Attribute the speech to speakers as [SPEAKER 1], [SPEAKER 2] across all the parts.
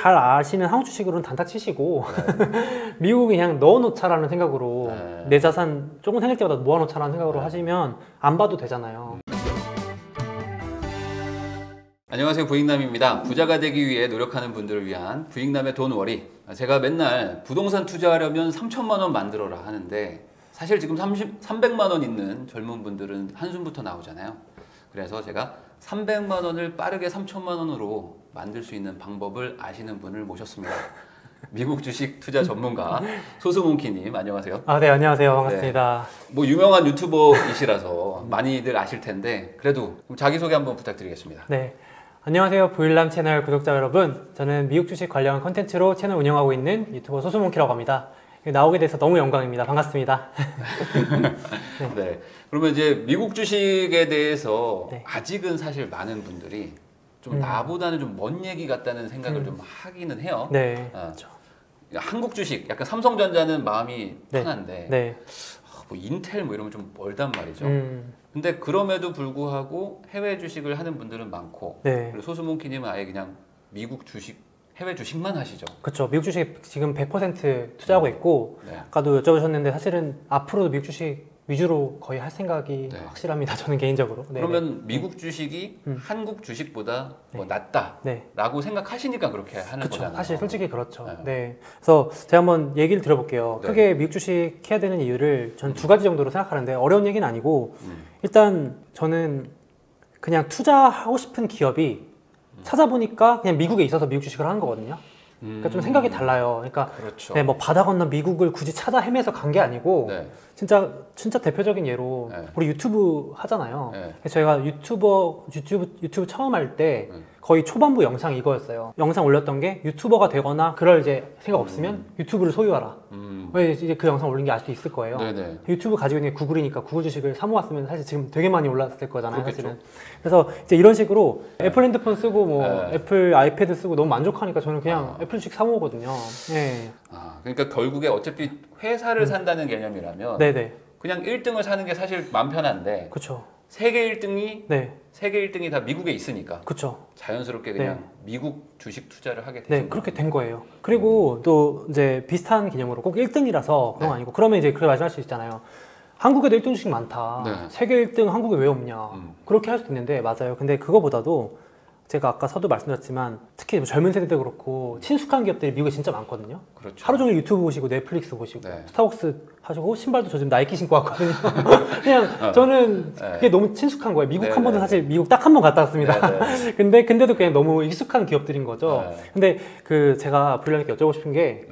[SPEAKER 1] 잘 아시는 한국 주식으로는 단타 치시고 미국이 그냥 넣어놓자라는 생각으로 내 자산 조금 생길 때마다 모아놓자라는 생각으로 하시면 안 봐도 되잖아요.
[SPEAKER 2] 안녕하세요, 부익남입니다. 부자가 되기 위해 노력하는 분들을 위한 부익남의 돈워리. 제가 맨날 부동산 투자하려면 3천만 원 만들어라 하는데 사실 지금 300만 원 있는 젊은 분들은 한숨부터 나오잖아요. 그래서 제가 300만 원을 빠르게 3천만 원으로 만들 수 있는 방법을 아시는 분을 모셨습니다. 미국 주식 투자 전문가 소수몽키님, 안녕하세요.
[SPEAKER 1] 네, 안녕하세요. 반갑습니다.
[SPEAKER 2] 네, 뭐 유명한 유튜버이시라서 많이들 아실 텐데 그래도 자기소개 한번 부탁드리겠습니다.
[SPEAKER 1] 네, 안녕하세요. 부일남 채널 구독자 여러분. 저는 미국 주식 관련 컨텐츠로 채널 운영하고 있는 유튜버 소수몽키라고 합니다. 나오게 돼서 너무 영광입니다. 반갑습니다.
[SPEAKER 2] 네. 그러면 이제 미국 주식에 대해서 아직은 사실 많은 분들이 좀 나보다는 좀 먼 얘기 같다는 생각을 좀 하기는 해요.
[SPEAKER 1] 네. 그렇죠.
[SPEAKER 2] 한국 주식, 약간 삼성전자는 마음이 편한데 뭐 인텔 뭐 이러면 좀 멀단 말이죠. 근데 그럼에도 불구하고 해외 주식을 하는 분들은 많고 그리고 소수몽키님은 아예 그냥 미국 주식, 해외 주식만 하시죠?
[SPEAKER 1] 그렇죠. 미국 주식 지금 100% 투자하고 있고 아까도 여쭤보셨는데 사실은 앞으로도 미국 주식 위주로 거의 할 생각이 확실합니다. 저는 개인적으로.
[SPEAKER 2] 그러면 미국 주식이 한국 주식보다 뭐 낫다라고 생각하시니까 그렇게 하는 거잖아요.
[SPEAKER 1] 사실 솔직히 그렇죠. 그래서 제가 한번 얘기를 들어볼게요. 크게 미국 주식 해야 되는 이유를 저는 두 가지 정도로 생각하는데 어려운 얘기는 아니고 일단 저는 그냥 투자하고 싶은 기업이 찾아보니까 그냥 미국에 있어서 미국 주식을 하는 거거든요. 그러니까 좀 생각이 달라요. 그러니까 뭐 바다 건너 미국을 굳이 찾아 헤매서 간 게 아니고 진짜 대표적인 예로 우리 유튜브 하잖아요. 그래서 저희가 유튜브 처음 할 때 거의 초반부 영상이 이거였어요. 영상 올렸던 게 유튜버가 되거나 그럴 이제 생각 없으면 유튜브를 소유하라. 왜 이제 그 영상 올린 게 아직도 있을 거예요. 유튜브 가지고 있는 게 구글이니까 구글 주식을 사모았으면 사실 지금 되게 많이 올랐을 거잖아요. 사실은. 그래서 이제 이런 식으로 애플 핸드폰 쓰고 뭐 애플 아이패드 쓰고 너무 만족하니까 저는 그냥 애플 주식 사모거든요.
[SPEAKER 2] 그러니까 결국에 어차피 회사를 산다는 개념이라면 그냥 1등을 사는 게 사실 마음 편한데 세계 1등이 다 미국에 있으니까 자연스럽게 그냥 미국 주식 투자를 하게 되죠.
[SPEAKER 1] 그렇게 된 거예요. 그리고 또 이제 비슷한 개념으로 꼭 1등이라서 그런 거 아니고 그러면 이제 그렇게 말씀할 수 있잖아요. 한국에도 1등 주식 많다. 세계 1등 한국에 왜 없냐. 그렇게 할 수도 있는데 맞아요. 근데 그거보다도 제가 아까 서두 말씀드렸지만 특히 뭐 젊은 세대도 그렇고 친숙한 기업들이 미국에 진짜 많거든요. 하루 종일 유튜브 보시고 넷플릭스 보시고 스타벅스 하시고 신발도 저 지금 나이키 신고 왔거든요. 그냥 저는 그게 너무 친숙한 거예요. 미국 한 번은 사실 미국 딱 한 번 갔다 왔습니다. 근데도 그냥 너무 익숙한 기업들인 거죠. 근데 그 제가 부일남님께 여쭤보고 싶은 게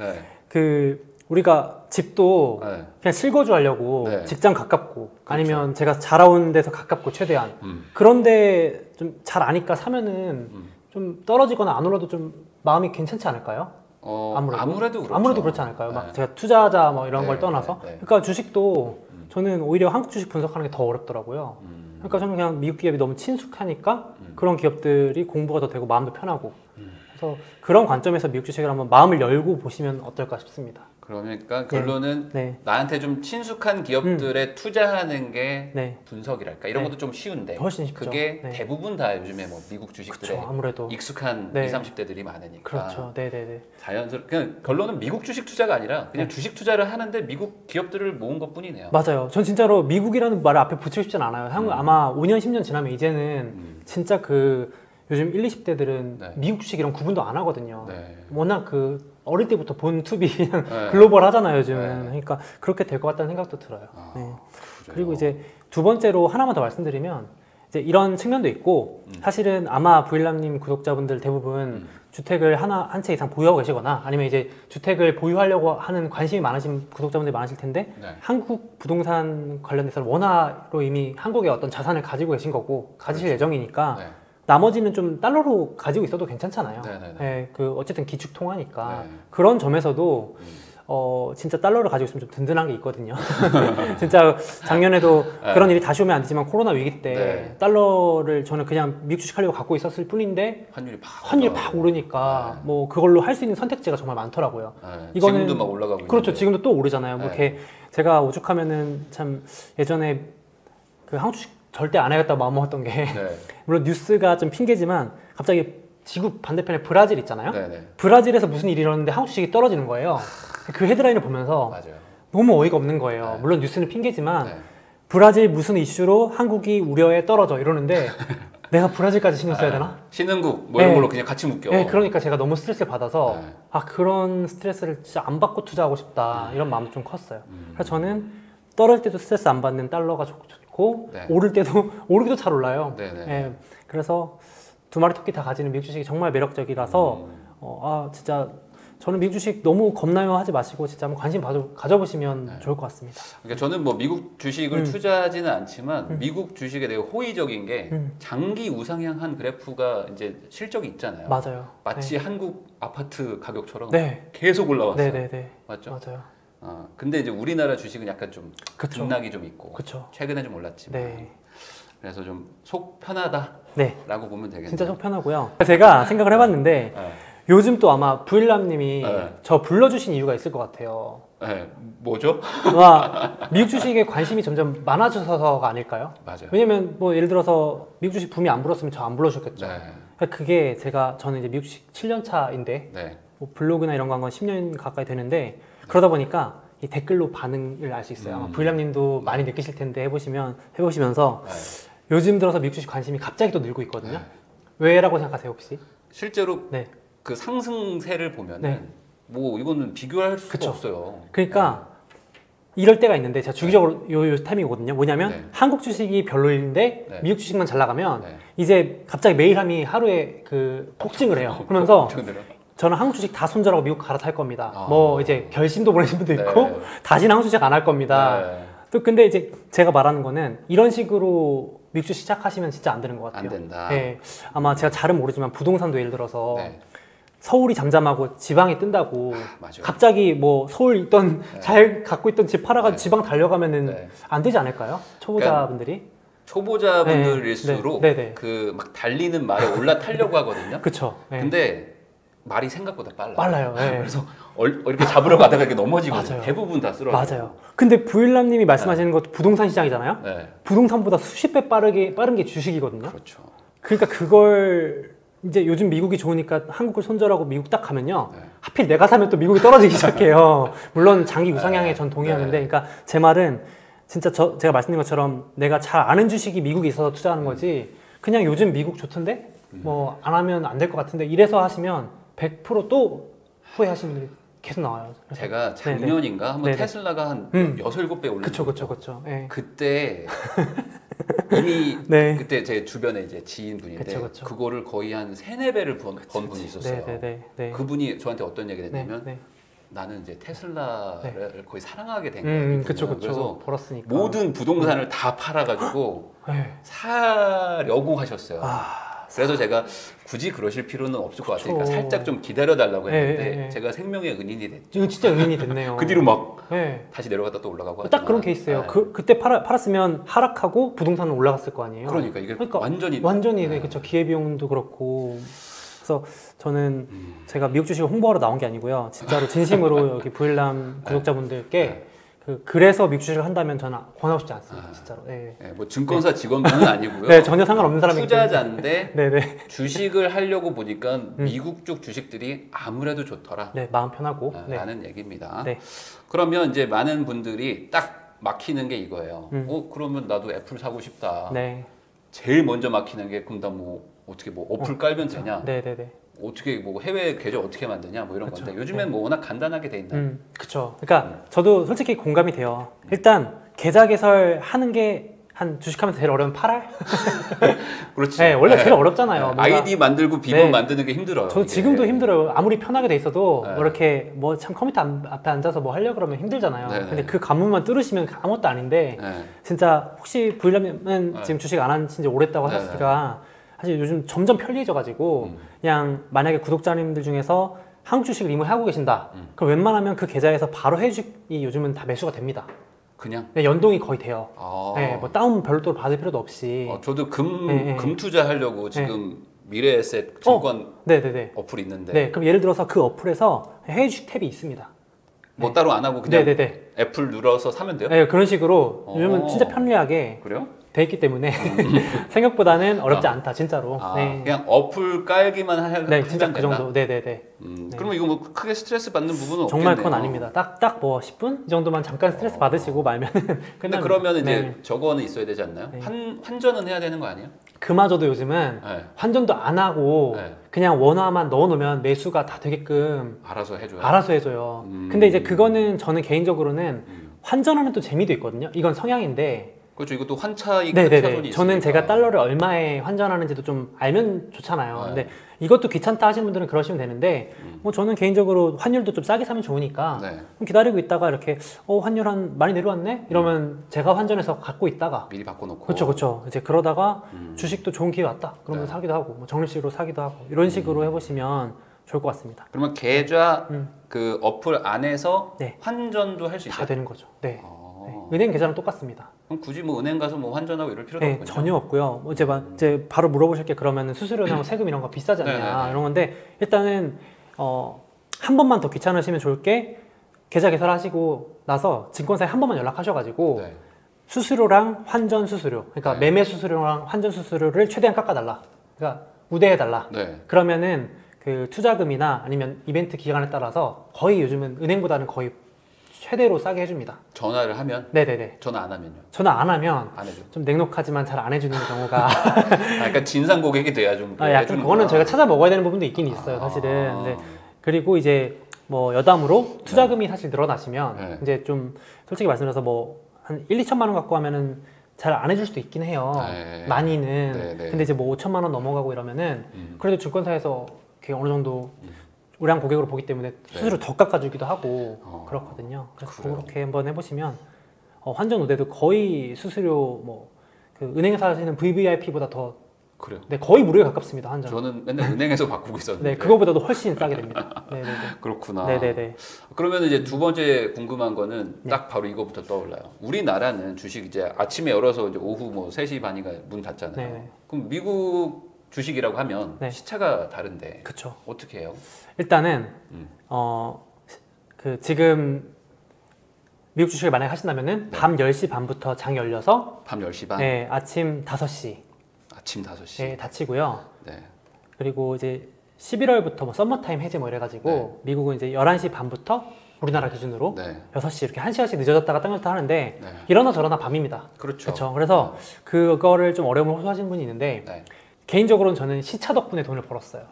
[SPEAKER 1] 우리가 집도 그냥 실거주 하려고 직장 가깝고 아니면 제가 자라온 데서 가깝고 최대한 그런데 좀 잘 아니까 사면은 좀 떨어지거나 안 올라도 좀 마음이 괜찮지 않을까요?
[SPEAKER 2] 아무래도 그렇죠.
[SPEAKER 1] 아무래도 그렇지 않을까요? 막 제가 투자자 뭐 이런 걸 떠나서 그러니까 주식도 저는 오히려 한국 주식 분석하는 게 더 어렵더라고요. 그러니까 저는 그냥 미국 기업이 너무 친숙하니까 그런 기업들이 공부가 더 되고 마음도 편하고 그래서 그런 관점에서 미국 주식을 한번 마음을 열고 보시면 어떨까 싶습니다.
[SPEAKER 2] 그러니까 결론은 나한테 좀 친숙한 기업들에 투자하는 게 분석이랄까 이런 것도 좀 쉬운데
[SPEAKER 1] 훨씬 쉽죠.
[SPEAKER 2] 그게 대부분 다 요즘에 뭐 미국 주식들에
[SPEAKER 1] 아무래도
[SPEAKER 2] 익숙한 20, 30대들이 많으니까 자연스럽게 그냥 결론은 미국 주식 투자가 아니라 그냥 주식 투자를 하는데 미국 기업들을 모은 것뿐이네요.
[SPEAKER 1] 맞아요. 전 진짜로 미국이라는 말을 앞에 붙이고 싶진 않아요. 한국 아마 5년 10년 지나면 이제는 진짜 그 요즘 1, 20대들은 미국 주식 이런 구분도 안 하거든요. 워낙 그 어릴 때부터 본 투비 그냥 글로벌 하잖아요, 요즘은. 그러니까 그렇게 될 것 같다는 생각도 들어요. 그리고 이제 두 번째로 하나만 더 말씀드리면 이제 이런 측면도 있고 사실은 아마 부일남님 구독자분들 대부분 주택을 한 채 이상 보유하고 계시거나 아니면 이제 주택을 보유하려고 하는 관심이 많으신 구독자분들이 많으실 텐데 한국 부동산 관련해서 원화로 이미 한국의 어떤 자산을 가지고 계신 거고 가지실 예정이니까 나머지는 좀 달러로 가지고 있어도 괜찮잖아요. 그 어쨌든 기축 통화니까 그런 점에서도 진짜 달러를 가지고 있으면 좀 든든한 게 있거든요. 진짜 작년에도 그런 일이 다시 오면 안 되지만 코로나 위기 때 달러를 저는 그냥 미국 주식하려고 갖고 있었을 뿐인데 환율이 팍 오르니까 뭐 그걸로 할 수 있는 선택지가 정말 많더라고요.
[SPEAKER 2] 이거는 지금도 막 올라가고
[SPEAKER 1] 그렇죠. 지금도 또 오르잖아요. 뭐 이렇게 제가 오죽하면은 참 예전에 그 한국 주식 절대 안 해야겠다고 마음먹었던 게 물론 뉴스가 좀 핑계지만 갑자기 지구 반대편에 브라질 있잖아요.
[SPEAKER 2] 네네.
[SPEAKER 1] 브라질에서 무슨 일이 일어났는데 한국 주식이 떨어지는 거예요. 그 헤드라인을 보면서
[SPEAKER 2] 맞아요.
[SPEAKER 1] 너무 어이가 없는 거예요.
[SPEAKER 2] 네.
[SPEAKER 1] 물론 뉴스는 핑계지만
[SPEAKER 2] 네.
[SPEAKER 1] 브라질 무슨 이슈로 한국이 우려에 떨어져 이러는데 내가 브라질까지 신경 써야 되나?
[SPEAKER 2] 신흥국 뭐 이런
[SPEAKER 1] 네.
[SPEAKER 2] 걸로 그냥 같이 묶여.
[SPEAKER 1] 네, 그러니까 제가 너무 스트레스를 받아서
[SPEAKER 2] 네.
[SPEAKER 1] 아 그런 스트레스를 진짜 안 받고 투자하고 싶다 이런 마음이 좀 컸어요. 그래서 저는 떨어질 때도 스트레스 안 받는 달러가 좋고
[SPEAKER 2] 네.
[SPEAKER 1] 오를 때도 오르기도 잘 올라요.
[SPEAKER 2] 네네.
[SPEAKER 1] 네, 그래서 두 마리 토끼 다 가지는 미국 주식이 정말 매력적이라서 진짜 저는 미국 주식 너무 겁나요 하지 마시고 진짜 한번 관심 가져보시면
[SPEAKER 2] 네.
[SPEAKER 1] 좋을 것 같습니다.
[SPEAKER 2] 그러니까 저는 뭐 미국 주식을 투자하지는 않지만 미국 주식에 대해 호의적인 게 장기 우상향한 그래프가 이제 실적이 있잖아요.
[SPEAKER 1] 맞아요.
[SPEAKER 2] 마치 한국 아파트 가격처럼
[SPEAKER 1] 네.
[SPEAKER 2] 계속 올라왔어요.
[SPEAKER 1] 네네네.
[SPEAKER 2] 맞죠?
[SPEAKER 1] 맞아요.
[SPEAKER 2] 근데 이제 우리나라 주식은 약간 좀
[SPEAKER 1] 그쵸.
[SPEAKER 2] 등락이 좀 있고
[SPEAKER 1] 그쵸.
[SPEAKER 2] 최근에 좀 올랐지만
[SPEAKER 1] 네.
[SPEAKER 2] 그래서 좀 속 편하다라고
[SPEAKER 1] 네.
[SPEAKER 2] 보면 되겠네요.
[SPEAKER 1] 진짜 속 편하고요. 제가 생각을 해봤는데
[SPEAKER 2] 네.
[SPEAKER 1] 요즘 또 아마 부일남님이
[SPEAKER 2] 네.
[SPEAKER 1] 저 불러주신 이유가 있을 것 같아요.
[SPEAKER 2] 네. 뭐죠?
[SPEAKER 1] 아마 미국 주식에 관심이 점점 많아져서가 아닐까요?
[SPEAKER 2] 맞아요.
[SPEAKER 1] 왜냐면 뭐 예를 들어서 미국 주식 붐이 안 불었으면 저 안 불러주셨겠죠.
[SPEAKER 2] 네.
[SPEAKER 1] 그러니까 그게 저는 이제 미국 주식 7년 차인데
[SPEAKER 2] 네.
[SPEAKER 1] 뭐 블로그나 이런 거 한 건 10년 가까이 되는데 그러다 보니까 이 댓글로 반응을 알 수 있어요. 아마 부일남님도 많이 느끼실 텐데 해보시면서
[SPEAKER 2] 네.
[SPEAKER 1] 요즘 들어서 미국 주식 관심이 갑자기 또 늘고 있거든요.
[SPEAKER 2] 네.
[SPEAKER 1] 왜라고 생각하세요 혹시?
[SPEAKER 2] 실제로
[SPEAKER 1] 네.
[SPEAKER 2] 그 상승세를 보면은
[SPEAKER 1] 네.
[SPEAKER 2] 뭐 이거는 비교할 수가
[SPEAKER 1] 그쵸.
[SPEAKER 2] 없어요.
[SPEAKER 1] 그러니까 이럴 때가 있는데 제가 주기적으로 요 타이밍이거든요. 뭐냐면
[SPEAKER 2] 네.
[SPEAKER 1] 한국 주식이 별로인데
[SPEAKER 2] 네.
[SPEAKER 1] 미국 주식만 잘 나가면
[SPEAKER 2] 네.
[SPEAKER 1] 이제 갑자기 매일함이 하루에 그 폭증을 해요. 그러면서
[SPEAKER 2] 폭증을
[SPEAKER 1] 저는 한국 주식 다 손절하고 미국 갈아탈 겁니다.
[SPEAKER 2] 아.
[SPEAKER 1] 뭐 이제 결심도 보내신 분도 있고
[SPEAKER 2] 네.
[SPEAKER 1] 다시는 한국 주식 안 할 겁니다.
[SPEAKER 2] 네.
[SPEAKER 1] 또 근데 이제 제가 말하는 거는 이런 식으로 미국 주식 시작하시면 진짜 안 되는 것 같아요.
[SPEAKER 2] 안 된다.
[SPEAKER 1] 네. 아마 제가 잘은 모르지만 부동산도 예를 들어서
[SPEAKER 2] 네.
[SPEAKER 1] 서울이 잠잠하고 지방이 뜬다고
[SPEAKER 2] 맞아요.
[SPEAKER 1] 갑자기 뭐 서울 있던
[SPEAKER 2] 네.
[SPEAKER 1] 잘 갖고 있던 집 팔아가지고
[SPEAKER 2] 네.
[SPEAKER 1] 지방 달려가면은
[SPEAKER 2] 네.
[SPEAKER 1] 안 되지 않을까요? 초보자분들이
[SPEAKER 2] 초보자분들일수록
[SPEAKER 1] 네. 네.
[SPEAKER 2] 그 막 달리는 말에 올라타려고 하거든요.
[SPEAKER 1] 그쵸. 네.
[SPEAKER 2] 근데 말이 생각보다
[SPEAKER 1] 빨라요. 네.
[SPEAKER 2] 그래서 이렇게 잡으러 가다가 이렇게 넘어지고
[SPEAKER 1] 맞아요.
[SPEAKER 2] 대부분 다 쓰러져요.
[SPEAKER 1] 맞아요. 근데 부일남님이 말씀하시는 것도 부동산 시장이잖아요.
[SPEAKER 2] 네.
[SPEAKER 1] 부동산보다 수십 배 빠른 게 주식이거든요.
[SPEAKER 2] 그렇죠.
[SPEAKER 1] 그러니까 그걸 이제 요즘 미국이 좋으니까 한국을 손절하고 미국 딱 가면요.
[SPEAKER 2] 네.
[SPEAKER 1] 하필 내가 사면 또 미국이 떨어지기 시작해요. 물론 장기 우상향에
[SPEAKER 2] 네.
[SPEAKER 1] 전 동의하는데,
[SPEAKER 2] 네.
[SPEAKER 1] 그러니까 제 말은 진짜 제가 말씀드린 것처럼 내가 잘 아는 주식이 미국에 있어서 투자하는 거지. 그냥 요즘 미국 좋던데 뭐 안 하면 안 될 것 같은데 이래서 하시면 100%또 후회하시는 분들이 계속 나와요. 그래서
[SPEAKER 2] 제가 작년인가 한번
[SPEAKER 1] 네네.
[SPEAKER 2] 테슬라가 한 6, 7배 올랐어요.
[SPEAKER 1] 그쵸. 예.
[SPEAKER 2] 그때 이미
[SPEAKER 1] 네.
[SPEAKER 2] 그때 제 주변에 이제 지인분인데
[SPEAKER 1] 그쵸.
[SPEAKER 2] 그거를 거의 한 3, 4배를 번 분이 있었어요.
[SPEAKER 1] 네.
[SPEAKER 2] 그분이 저한테 어떤 얘기를 했냐면
[SPEAKER 1] 네.
[SPEAKER 2] 나는 이제 테슬라를 거의 사랑하게 된 거예요.
[SPEAKER 1] 그쵸.
[SPEAKER 2] 그래서
[SPEAKER 1] 벌었으니까.
[SPEAKER 2] 모든 부동산을 다 팔아가지고
[SPEAKER 1] 네.
[SPEAKER 2] 사려고 하셨어요. 그래서 제가 굳이 그러실 필요는 없을 것 같으니까 살짝 좀 기다려달라고 했는데
[SPEAKER 1] 네.
[SPEAKER 2] 제가 생명의 은인이 됐죠.
[SPEAKER 1] 이거 진짜 은인이 됐네요.
[SPEAKER 2] 그 뒤로 막
[SPEAKER 1] 네.
[SPEAKER 2] 다시 내려갔다 또 올라가고
[SPEAKER 1] 딱 그런
[SPEAKER 2] 하지만,
[SPEAKER 1] 케이스예요.
[SPEAKER 2] 네.
[SPEAKER 1] 그때 팔았으면 하락하고 부동산은 올라갔을 거 아니에요.
[SPEAKER 2] 그러니까 이게 완전히
[SPEAKER 1] 네. 그렇죠. 기회비용도 그렇고. 그래서 저는 제가 미국 주식을 홍보하러 나온 게 아니고요. 진짜로 진심으로 여기 부일남 구독자분들께 그래서 미국 주식을 한다면 저는 권하고 싶지 않습니다. 진짜로. 네.
[SPEAKER 2] 네, 뭐 증권사 직원분은 아니고요.
[SPEAKER 1] 네, 전혀 상관없는 사람이기 때문에.
[SPEAKER 2] 투자자인데
[SPEAKER 1] 네네.
[SPEAKER 2] 주식을 하려고 보니까 미국 쪽 주식들이 아무래도 좋더라.
[SPEAKER 1] 네, 마음 편하고. 네.
[SPEAKER 2] 라는 얘기입니다.
[SPEAKER 1] 네.
[SPEAKER 2] 그러면 이제 많은 분들이 딱 막히는 게 이거예요. 그러면 나도 애플 사고 싶다.
[SPEAKER 1] 네.
[SPEAKER 2] 제일 먼저 막히는 게 그럼 나 뭐 어떻게 뭐 어플 깔면 되냐?
[SPEAKER 1] 네네네.
[SPEAKER 2] 어떻게 뭐 해외 계좌 어떻게 만드냐? 뭐 이런
[SPEAKER 1] 그쵸.
[SPEAKER 2] 건데 요즘엔 뭐 워낙 간단하게 돼 있나요?
[SPEAKER 1] 그쵸. 그러니까 저도 솔직히 공감이 돼요. 일단 계좌 개설하는 게 한 주식하면서 제일 어려운 8알?
[SPEAKER 2] 그렇지.
[SPEAKER 1] 네, 원래 제일 어렵잖아요. 뭔가.
[SPEAKER 2] 아이디 만들고 비번
[SPEAKER 1] 네.
[SPEAKER 2] 만드는 게 힘들어요.
[SPEAKER 1] 저
[SPEAKER 2] 이게.
[SPEAKER 1] 지금도 힘들어요. 아무리 편하게 돼 있어도
[SPEAKER 2] 네.
[SPEAKER 1] 뭐 이렇게 뭐 참 컴퓨터 앞에 앉아서 뭐 하려고 그러면 힘들잖아요.
[SPEAKER 2] 네.
[SPEAKER 1] 근데 그 관문만 뚫으시면 아무것도 아닌데
[SPEAKER 2] 네.
[SPEAKER 1] 진짜 혹시 부일남은
[SPEAKER 2] 네.
[SPEAKER 1] 지금 주식 안 한 지 오랬다고
[SPEAKER 2] 네.
[SPEAKER 1] 하셨으니까 사실 요즘 점점 편리해져가지고 그냥 만약에 구독자님들 중에서 한국 주식을 이미 하고 계신다. 그럼 웬만하면 그 계좌에서 바로 해주식이 요즘은 다 매수가 됩니다.
[SPEAKER 2] 그냥
[SPEAKER 1] 네, 연동이 거의 돼요.
[SPEAKER 2] 아.
[SPEAKER 1] 네, 뭐 다운 별도로 받을 필요도 없이.
[SPEAKER 2] 저도 금
[SPEAKER 1] 네.
[SPEAKER 2] 투자 하려고 지금 미래에셋 증권
[SPEAKER 1] 네네네.
[SPEAKER 2] 어플 있는데
[SPEAKER 1] 네, 그럼 예를 들어서 그 어플에서 해외 주식 탭이 있습니다.
[SPEAKER 2] 뭐
[SPEAKER 1] 네.
[SPEAKER 2] 따로 안 하고 그냥
[SPEAKER 1] 네네네.
[SPEAKER 2] 애플 눌러서 사면 돼요?
[SPEAKER 1] 네, 그런 식으로 요즘은 진짜 편리하게
[SPEAKER 2] 그래요?
[SPEAKER 1] 돼 있기 때문에 생각보다는 어렵지 않다 진짜로. 네.
[SPEAKER 2] 그냥 어플 깔기만 하면
[SPEAKER 1] 네, 진짜 그
[SPEAKER 2] 된다?
[SPEAKER 1] 정도. 네네네.
[SPEAKER 2] 네. 그러면 이거 뭐 크게 스트레스 받는 부분은
[SPEAKER 1] 정말
[SPEAKER 2] 없겠네요.
[SPEAKER 1] 그건 아닙니다. 딱 뭐 10분 이 정도만 잠깐 스트레스 받으시고 말면은.
[SPEAKER 2] 근데 그러면 이제 저거는 있어야 되지 않나요?
[SPEAKER 1] 네.
[SPEAKER 2] 환전은 해야 되는 거 아니에요?
[SPEAKER 1] 그마저도 요즘은
[SPEAKER 2] 네.
[SPEAKER 1] 환전도 안 하고
[SPEAKER 2] 네.
[SPEAKER 1] 그냥 원화만 넣어놓으면 매수가 다 되게끔
[SPEAKER 2] 알아서 해줘요.
[SPEAKER 1] 알아서 해줘요. 근데 이제 그거는 저는 개인적으로는 환전하는 또 재미도 있거든요. 이건 성향인데.
[SPEAKER 2] 그렇죠. 이것도 환차익
[SPEAKER 1] 네네네.
[SPEAKER 2] 차손이 있으니까.
[SPEAKER 1] 저는 제가 달러를 얼마에 환전하는지도 좀 알면 좋잖아요.
[SPEAKER 2] 네.
[SPEAKER 1] 근데 이것도 귀찮다 하시는 분들은 그러시면 되는데 뭐 저는 개인적으로 환율도 좀 싸게 사면 좋으니까
[SPEAKER 2] 네.
[SPEAKER 1] 좀 기다리고 있다가 이렇게 환율 한 많이 내려왔네? 이러면 제가 환전해서 갖고 있다가
[SPEAKER 2] 미리 바꿔놓고.
[SPEAKER 1] 그렇죠. 이제 그러다가 주식도 좋은 기회 왔다. 그러면
[SPEAKER 2] 네.
[SPEAKER 1] 사기도 하고 뭐 적립식으로 사기도 하고 이런 식으로 해보시면 좋을 것 같습니다.
[SPEAKER 2] 그러면 계좌 그 어플 안에서
[SPEAKER 1] 네.
[SPEAKER 2] 환전도 할 수 있어요?
[SPEAKER 1] 다 되는 거죠. 네.
[SPEAKER 2] 아.
[SPEAKER 1] 네. 은행 계좌랑 똑같습니다.
[SPEAKER 2] 그럼 굳이 뭐 은행 가서 뭐 환전하고 이럴 필요도
[SPEAKER 1] 네,
[SPEAKER 2] 없군요.
[SPEAKER 1] 전혀 없고요. 뭐 이제 바로 물어보실 게 그러면 수수료나 세금 이런 거 비싸지 않냐
[SPEAKER 2] 네네네.
[SPEAKER 1] 이런 건데 일단은 한 번만 더 귀찮으시면 좋을 게 계좌 개설하시고 나서 증권사에 한 번만 연락하셔가지고
[SPEAKER 2] 네.
[SPEAKER 1] 수수료랑 환전 수수료, 그러니까
[SPEAKER 2] 네.
[SPEAKER 1] 매매 수수료랑 환전 수수료를 최대한 깎아달라. 그러니까 우대해달라.
[SPEAKER 2] 네.
[SPEAKER 1] 그러면은 그 투자금이나 아니면 이벤트 기간에 따라서 거의 요즘은 은행보다는 거의 최대로 싸게 해줍니다.
[SPEAKER 2] 전화를 하면?
[SPEAKER 1] 네네네.
[SPEAKER 2] 전화 안 하면요?
[SPEAKER 1] 전화 안 하면
[SPEAKER 2] 안 해줘.
[SPEAKER 1] 좀 냉혹하지만 잘 안 해주는 경우가
[SPEAKER 2] 약간 진상 고객이 돼야 좀.
[SPEAKER 1] 약간 그거는 저희가 찾아 먹어야 되는 부분도 있긴 있어요, 사실은. 네. 그리고 이제 뭐 여담으로 투자금이 사실 늘어나시면
[SPEAKER 2] 네.
[SPEAKER 1] 이제 좀 솔직히 말씀드려서 뭐 한 1, 2천만 원 갖고 하면은 잘 안 해줄 수도 있긴 해요.
[SPEAKER 2] 네.
[SPEAKER 1] 많이는.
[SPEAKER 2] 네, 네.
[SPEAKER 1] 근데 이제 뭐 5천만 원 넘어가고 이러면은 그래도 증권사에서 이렇게 어느 정도 우량 고객으로 보기 때문에 수수료 더 깎아주기도 하고 그렇거든요. 그래서
[SPEAKER 2] 그래요?
[SPEAKER 1] 그렇게 한번 해보시면 환전 우대도 거의 수수료 뭐 그 은행에서 하시는 VVIP보다 더
[SPEAKER 2] 그래요.
[SPEAKER 1] 네, 거의 무료에 가깝습니다. 환전.
[SPEAKER 2] 저는 맨날 은행에서 바꾸고 있었는데.
[SPEAKER 1] 네, 그거보다도 훨씬 싸게 됩니다. 네네네.
[SPEAKER 2] 그렇구나.
[SPEAKER 1] 네네네.
[SPEAKER 2] 그러면 이제 두 번째 궁금한 거는
[SPEAKER 1] 네.
[SPEAKER 2] 딱 바로 이거부터 떠올라요. 우리나라는 주식 이제 아침에 열어서 이제 오후 뭐 3시 반인가 문 닫잖아요.
[SPEAKER 1] 네네.
[SPEAKER 2] 그럼 미국 주식이라고 하면
[SPEAKER 1] 네.
[SPEAKER 2] 시차가 다른데
[SPEAKER 1] 그쵸.
[SPEAKER 2] 어떻게 해요?
[SPEAKER 1] 일단은 그 지금 미국 주식을 만약에 하신다면은 밤 10시 반부터 장이 열려서
[SPEAKER 2] 밤 10시 반?
[SPEAKER 1] 네, 아침 5시
[SPEAKER 2] 아침 5시?
[SPEAKER 1] 에 닫히고요.
[SPEAKER 2] 네.
[SPEAKER 1] 그리고 이제 11월부터 뭐 썸머타임 해제 뭐 이래가지고 미국은 이제 11시 반부터 우리나라 기준으로
[SPEAKER 2] 네.
[SPEAKER 1] 6시 이렇게 1시간씩 늦어졌다가 당겼다 하는데
[SPEAKER 2] 네.
[SPEAKER 1] 이러나 저러나 밤입니다.
[SPEAKER 2] 그렇죠.
[SPEAKER 1] 그렇죠. 그래서 그거를 좀 어려움을 호소하시는 분이 있는데
[SPEAKER 2] 네.
[SPEAKER 1] 개인적으로는 저는 시차 덕분에 돈을 벌었어요.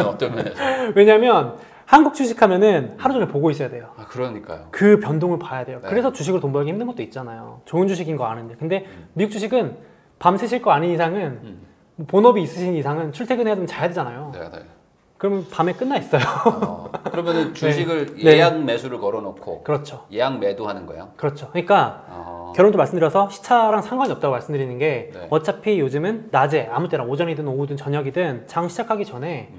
[SPEAKER 2] 어떤 면에서?
[SPEAKER 1] 왜냐면 한국 주식하면은 하루 종일 보고 있어야 돼요.
[SPEAKER 2] 아, 그러니까요.
[SPEAKER 1] 그 변동을 봐야 돼요.
[SPEAKER 2] 네.
[SPEAKER 1] 그래서 주식으로 돈 벌기 힘든 것도 있잖아요. 좋은 주식인 거 아는데. 근데 미국 주식은 밤 새실 거 아닌 이상은 본업이 있으신 이상은 출퇴근해야 되면 자야 되잖아요.
[SPEAKER 2] 네, 네.
[SPEAKER 1] 그러면 밤에 끝나 있어요.
[SPEAKER 2] 그러면은 주식을
[SPEAKER 1] 네.
[SPEAKER 2] 예약 매수를 걸어놓고
[SPEAKER 1] 그렇죠.
[SPEAKER 2] 예약 매도하는 거예요?
[SPEAKER 1] 그렇죠. 그러니까 결론도 말씀드려서 시차랑 상관이 없다고 말씀드리는 게
[SPEAKER 2] 네.
[SPEAKER 1] 어차피 요즘은 낮에 아무 때나 오전이든 오후든 저녁이든 장 시작하기 전에